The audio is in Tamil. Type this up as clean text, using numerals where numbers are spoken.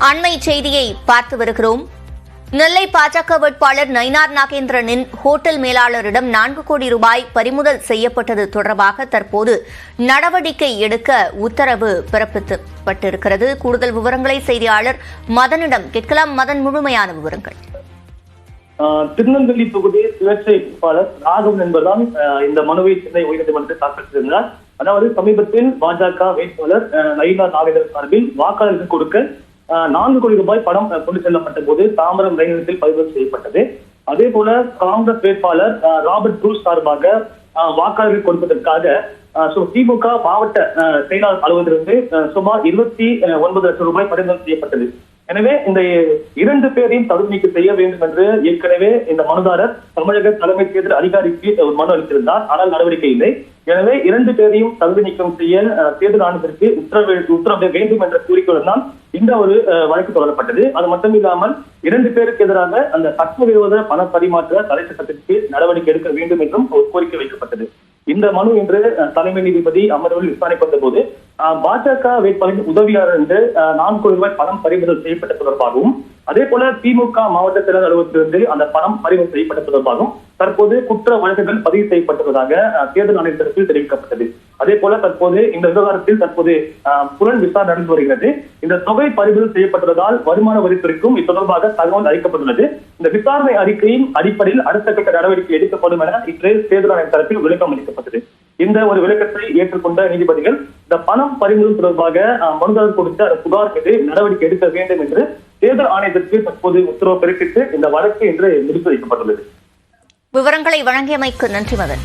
அண்மை செய்தியை பார்த்து வருகிறோம். நெல்லை பாஜக வேட்பாளர் நயினார் நாகேந்திரனின் ஹோட்டல் மேலாளரிடம் 4 கோடி ரூபாய் பறிமுதல் செய்யப்பட்டது தொடர்பாக தற்போது நடவடிக்கை எடுக்க உத்தரவு பிறப்பிக்கப்பட்டிருக்கிறது. கூடுதல் விவரங்களை செய்தியாளர் மதனிடம் கேட்கலாம். மதன், முழுமையான விவரங்கள். திருநெல்வேலி தொகுதி சுயேட்சை வேட்பாளர் ராகவன் என்பதால் இந்த மனுவை சென்னை உயர்நீதிமன்றத்தில் தாக்கல் செய்திருந்தார். அதாவது சமீபத்தில் பாஜக வேட்பாளர் நயினார் நாகேந்திரன் சார்பில் வாக்காளருக்கு கொடுக்க 4 கோடி ரூபாய் பணம் கொண்டு செல்லப்பட்ட போது தாம்பரம் ரயில் நிலையத்தில் பறிமுதல் செய்யப்பட்டது. அதே போல காங்கிரஸ் வேட்பாளர் ராபர்ட் ப்ரூஸ் சார்பாக வாக்காளர்கள் கொடுப்பதற்காக திமுக மாவட்ட செயலாளர் அலுவலகத்திலிருந்து சுமார் 29 லட்சம் ரூபாய் பறிமுதல் செய்யப்பட்டது. எனவே இந்த 2 பேரையும் தகுதி நீக்கம் செய்ய வேண்டும் என்று ஏற்கனவே இந்த மனுதாரர் தமிழக தலைமை தேர்தல் அதிகாரிக்கு ஒரு மனு அளித்திருந்தார். ஆனால் நடவடிக்கை இல்லை. எனவே 2 பேரையும் தகுதி நீக்கம் செய்ய தேர்தல் ஆணையத்திற்கு உத்தரவிட வேண்டும் என்ற கோரிக்கையுடன் தான் இந்த ஒரு வழக்கு தொடரப்பட்டது. அது மட்டும் இல்லாமல் 2 பேருக்கு எதிராக அந்த சட்டவிரோத பண பரிமாற்ற தடை சட்டத்திற்கு நடவடிக்கை எடுக்க வேண்டும் என்றும் ஒரு கோரிக்கை வைக்கப்பட்டது. இந்த மனு இன்று தலைமை நீதிபதி அமர்வில் விசாரிக்க வந்த போது பாஜக வேட்பாளரின் உதவியாளர் என்று 4 கோடி ரூபாய் பணம் பறிமுதல் செய்யப்பட்ட தொடர்பாகவும், அதே போல திமுக மாவட்ட செயலர் அலுவலகத்திலிருந்து அந்த பணம் பறிமுதல் செய்யப்பட்ட தொடர்பாகவும் தற்போது குற்ற வழக்குகள் பதிவு செய்யப்பட்டுள்ளதாக தேர்தல் ஆணையத்திற்கு தெரிவிக்கப்பட்டது. அதே போல தற்போது இந்த விவகாரத்தில் புலன் விசாரணை நடந்து வருகிறது. இந்த தொகை பறிமுதல் செய்யப்பட்டுள்ளதால் வருமான வரித்துறைக்கும் இது தொடர்பாக தகவல் அளிக்கப்பட்டுள்ளது. இந்த விசாரணை அறிக்கையின் அடிப்படையில் அடுத்த கட்ட நடவடிக்கை எடுக்கப்படும் என இன்று தேர்தல் ஆணைய தரப்பில் விளக்கம் அளிக்கப்பட்டது. இந்த ஒரு விளக்கத்தை ஏற்றுக்கொண்ட நீதிபதிகள் இந்த பணம் பறிமுதல் தொடர்பாக மனுதாரர் கொடுத்த புகார் மீது நடவடிக்கை எடுக்க வேண்டும் என்று தேர்தல் ஆணையத்திற்கு தற்போது உத்தரவு பிறப்பித்து இந்த வழக்கு இன்று முடித்து வைக்கப்பட்டுள்ளது. விவரங்களை வழங்கியமைக்கு நன்றி மதன்.